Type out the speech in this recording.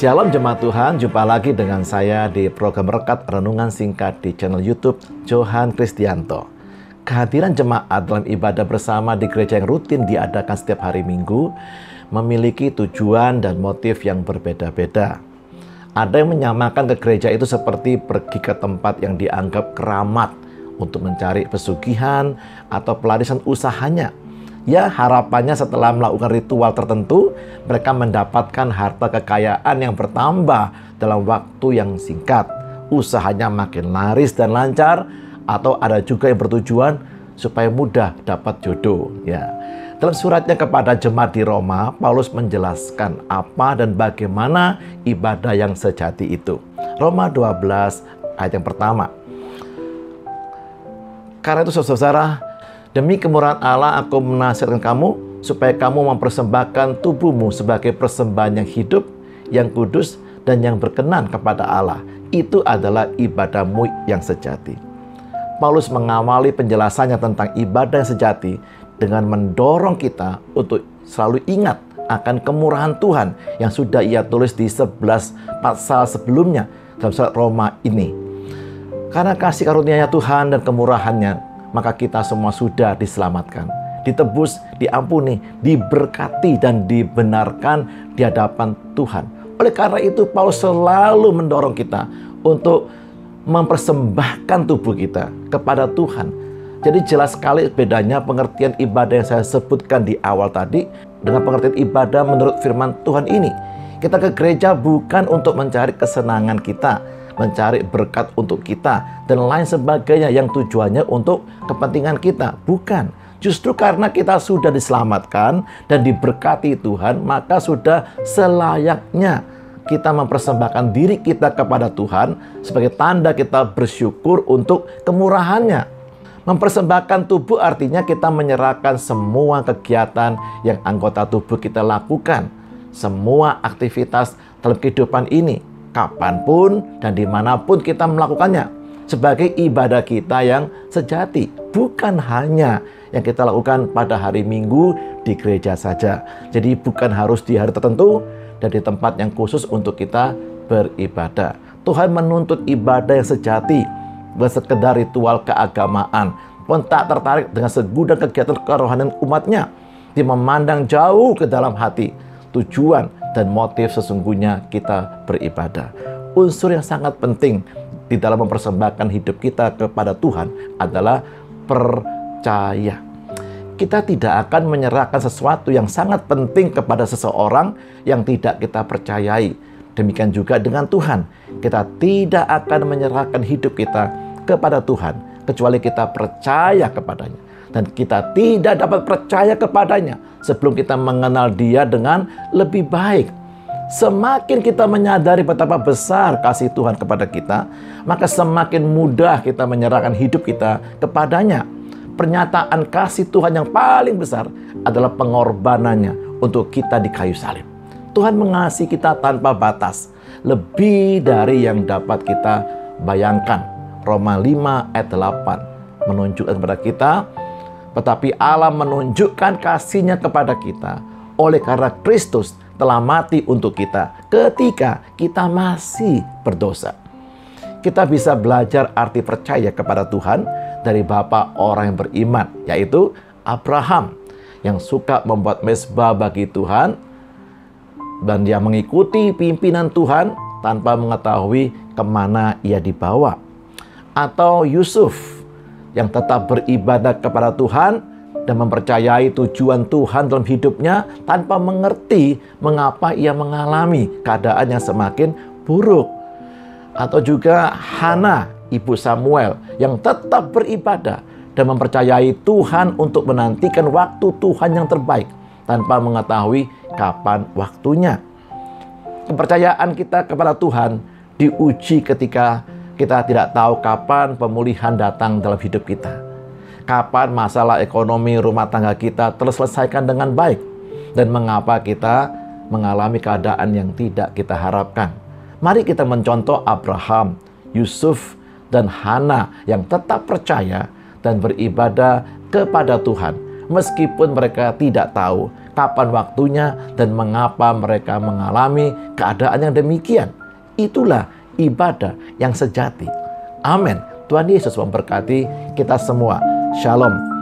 Shalom jemaat Tuhan, jumpa lagi dengan saya di program Rekat Renungan Singkat di channel YouTube Johan Kristianto. Kehadiran jemaat dalam ibadah bersama di gereja yang rutin diadakan setiap hari Minggu memiliki tujuan dan motif yang berbeda-beda. Ada yang menyamakan ke gereja itu seperti pergi ke tempat yang dianggap keramat untuk mencari pesugihan atau pelarisan usahanya. Ya, harapannya setelah melakukan ritual tertentu, mereka mendapatkan harta kekayaan yang bertambah dalam waktu yang singkat. Usahanya makin laris dan lancar, atau ada juga yang bertujuan supaya mudah dapat jodoh. Ya. Dalam suratnya kepada jemaat di Roma, Paulus menjelaskan apa dan bagaimana ibadah yang sejati itu. Roma 12 ayat yang pertama. Karena itu saudara-saudara, demi kemurahan Allah aku menasihatkan kamu supaya kamu mempersembahkan tubuhmu sebagai persembahan yang hidup, yang kudus, dan yang berkenan kepada Allah. Itu adalah ibadahmu yang sejati. Paulus mengawali penjelasannya tentang ibadah yang sejati dengan mendorong kita untuk selalu ingat akan kemurahan Tuhan yang sudah ia tulis di 11 pasal sebelumnya dalam surat Roma ini. Karena kasih karunia-Nya Tuhan dan kemurahannya, maka kita semua sudah diselamatkan, ditebus, diampuni, diberkati, dan dibenarkan di hadapan Tuhan. Oleh karena itu, Paulus selalu mendorong kita untuk mempersembahkan tubuh kita kepada Tuhan. Jadi jelas sekali bedanya pengertian ibadah yang saya sebutkan di awal tadi dengan pengertian ibadah menurut firman Tuhan ini. Kita ke gereja bukan untuk mencari kesenangan kita, mencari berkat untuk kita, dan lain sebagainya yang tujuannya untuk kepentingan kita. Bukan. Justru karena kita sudah diselamatkan dan diberkati Tuhan, maka sudah selayaknya kita mempersembahkan diri kita kepada Tuhan sebagai tanda kita bersyukur untuk kemurahannya. Mempersembahkan tubuh artinya kita menyerahkan semua kegiatan yang anggota tubuh kita lakukan, semua aktivitas dalam kehidupan ini, kapanpun dan dimanapun kita melakukannya, sebagai ibadah kita yang sejati, bukan hanya yang kita lakukan pada hari Minggu di gereja saja. Jadi bukan harus di hari tertentu dan di tempat yang khusus untuk kita beribadah. Tuhan menuntut ibadah yang sejati, bukan sekedar ritual keagamaan. Pun tak tertarik dengan segudang kegiatan kerohanian umatnya. Dia memandang jauh ke dalam hati, tujuan dan motif sesungguhnya kita beribadah. Unsur yang sangat penting di dalam mempersembahkan hidup kita kepada Tuhan adalah percaya. Kita tidak akan menyerahkan sesuatu yang sangat penting kepada seseorang yang tidak kita percayai. Demikian juga dengan Tuhan. Kita tidak akan menyerahkan hidup kita kepada Tuhan kecuali kita percaya kepadanya. Dan kita tidak dapat percaya kepadanya sebelum kita mengenal Dia dengan lebih baik. Semakin kita menyadari betapa besar kasih Tuhan kepada kita, maka semakin mudah kita menyerahkan hidup kita kepadanya. Pernyataan kasih Tuhan yang paling besar adalah pengorbanannya untuk kita di kayu salib. Tuhan mengasihi kita tanpa batas, lebih dari yang dapat kita bayangkan. Roma 5 ayat 8 menunjukkan kepada kita, tetapi Allah menunjukkan kasih-Nya kepada kita oleh karena Kristus telah mati untuk kita ketika kita masih berdosa. Kita bisa belajar arti percaya kepada Tuhan dari bapa orang yang beriman, yaitu Abraham, yang suka membuat mezbah bagi Tuhan dan dia mengikuti pimpinan Tuhan tanpa mengetahui kemana ia dibawa. Atau Yusuf, yang tetap beribadah kepada Tuhan dan mempercayai tujuan Tuhan dalam hidupnya tanpa mengerti mengapa ia mengalami keadaan yang semakin buruk. Atau juga Hana, ibu Samuel, yang tetap beribadah dan mempercayai Tuhan untuk menantikan waktu Tuhan yang terbaik tanpa mengetahui kapan waktunya. Kepercayaan kita kepada Tuhan diuji ketika kita tidak tahu kapan pemulihan datang dalam hidup kita. Kapan masalah ekonomi rumah tangga kita terselesaikan dengan baik. Dan mengapa kita mengalami keadaan yang tidak kita harapkan. Mari kita mencontoh Abraham, Yusuf, dan Hana yang tetap percaya dan beribadah kepada Tuhan. Meskipun mereka tidak tahu kapan waktunya, dan mengapa mereka mengalami keadaan yang demikian. Itulah ibadah yang sejati. Amin. Tuhan Yesus memberkati kita semua. Shalom.